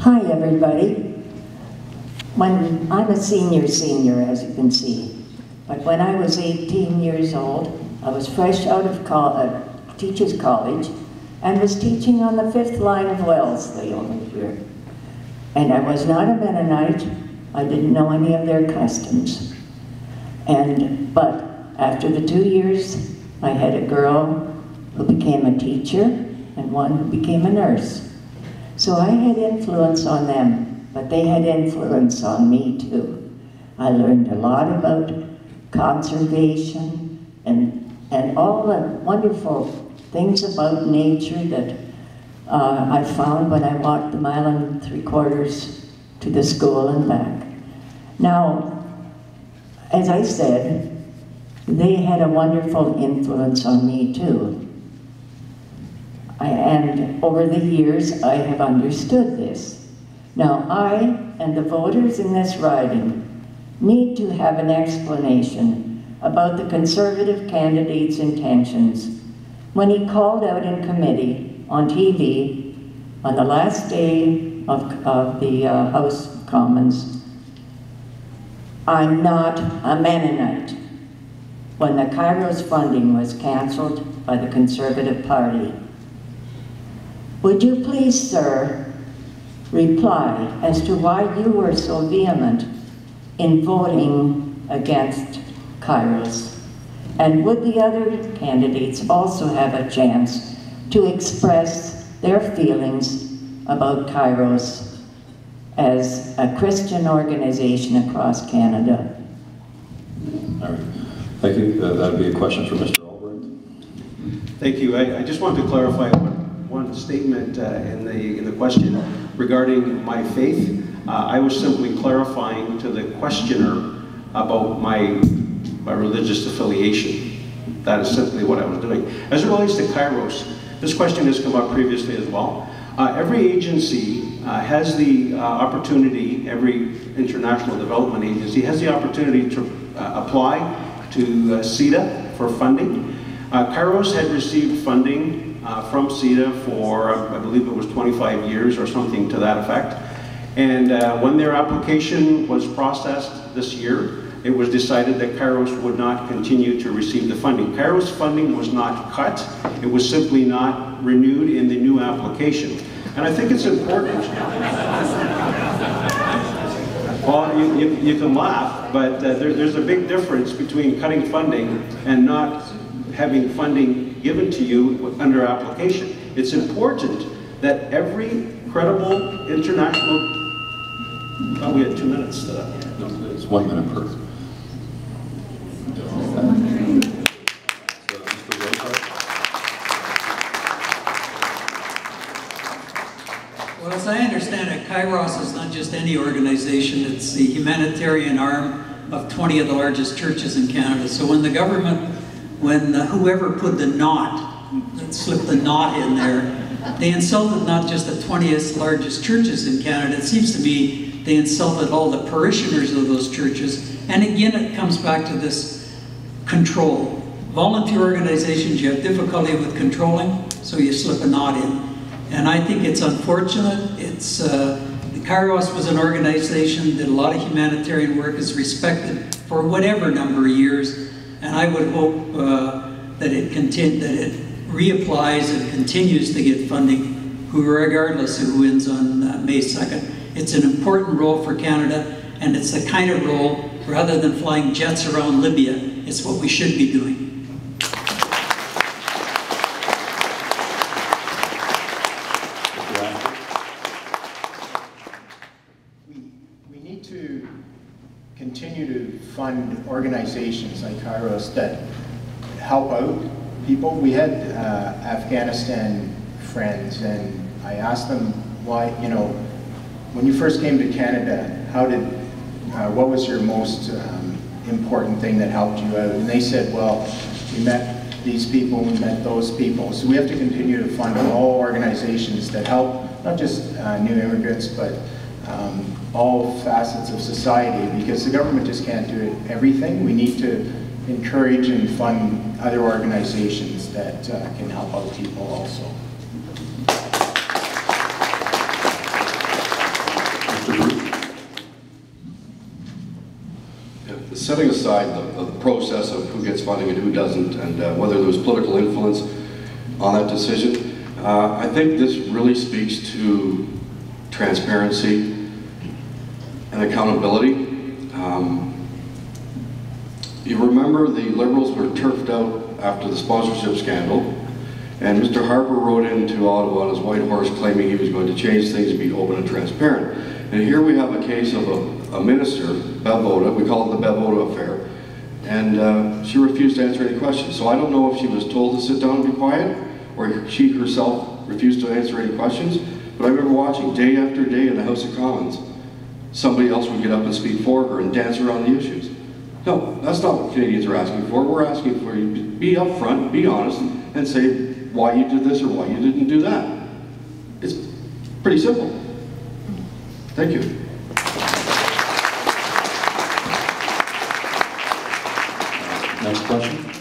Hi everybody. I'm a senior, as you can see. But when I was 18 years old, I was fresh out of Teachers College and was teaching on the 5th line of Wells, they only here. And I was not a Mennonite. I didn't know any of their customs. But after the 2 years, I had a girl who became a teacher and one who became a nurse. So I had influence on them, but they had influence on me too. I learned a lot about conservation and all the wonderful things about nature that I found when I walked the 1.75 miles to the school and back. Now, as I said, they had a wonderful influence on me too. And over the years, I have understood this. Now, I and the voters in this riding need to have an explanation about the Conservative candidate's intentions when he called out in committee on TV on the last day of the House of Commons, "I'm not a Mennonite," when the KAIROS funding was cancelled by the Conservative Party. Would you please, sir, reply as to why you were so vehement in voting against KAIROS? And would the other candidates also have a chance to express their feelings about KAIROS as a Christian organization across Canada? All right. Thank you. That would be a question for Mr. Albright. Thank you. I just want to clarify one statement in the question regarding my faith. I was simply clarifying to the questioner about my religious affiliation. That is simply what I was doing. As it relates to KAIROS, this question has come up previously as well. Every agency has the opportunity, every international development agency has the opportunity to apply to CEDA for funding. KAIROS had received funding from CEDA for, I believe it was 25 years or something to that effect. And when their application was processed this year, it was decided that KAIROS would not continue to receive the funding. KAIROS funding was not cut, it was simply not renewed in the new application. And I think it's important. Well, you can laugh, but there's a big difference between cutting funding and not having funding given to you under application. It's important that every credible international... Oh, we had 2 minutes to that. No, it's 1 minute per. Well, as I understand it, KAIROS is not just any organization, it's the humanitarian arm of 20 of the largest churches in Canada. So when the government, whoever put the knot, slipped the knot in there, they insulted not just the 20th largest churches in Canada, it seems to me they insulted all the parishioners of those churches. And again, it comes back to this control. Volunteer organizations, you have difficulty with controlling, so you slip a knot in. And I think it's unfortunate. The KAIROS was an organization that did a lot of humanitarian work, is respected for whatever number of years, and I would hope that it reapplies and continues to get funding, regardless of who wins on May 2nd. It's an important role for Canada, and it's the kind of role, rather than flying jets around Libya, it's what we should be doing. We need to continue to fund organizations like KAIROS that help out people. We had Afghanistan friends, and I asked them why, when you first came to Canada, what was your most important thing that helped you out? And they said, well, we met these people, we met those people. So we have to continue to fund all organizations that help, not just new immigrants, but all facets of society, because the government just can't do everything. We need to encourage and fund other organizations that can help out people also. setting aside the process of who gets funding and who doesn't, and whether there was political influence on that decision, I think this really speaks to transparency and accountability. You remember the Liberals were turfed out after the sponsorship scandal, and Mr. Harper rode into Ottawa on his white horse claiming he was going to change things and be open and transparent. And here we have a case of a minister, Bev Oda, we call it the Bev Oda affair, and she refused to answer any questions. So I don't know if she was told to sit down and be quiet, or she herself refused to answer any questions, but I remember watching day after day in the House of Commons, somebody else would get up and speak for her and dance around the issues. No, that's not what Canadians are asking for. We're asking for you to be upfront, be honest, and say why you did this or why you didn't do that. It's pretty simple. Thank you. Next question.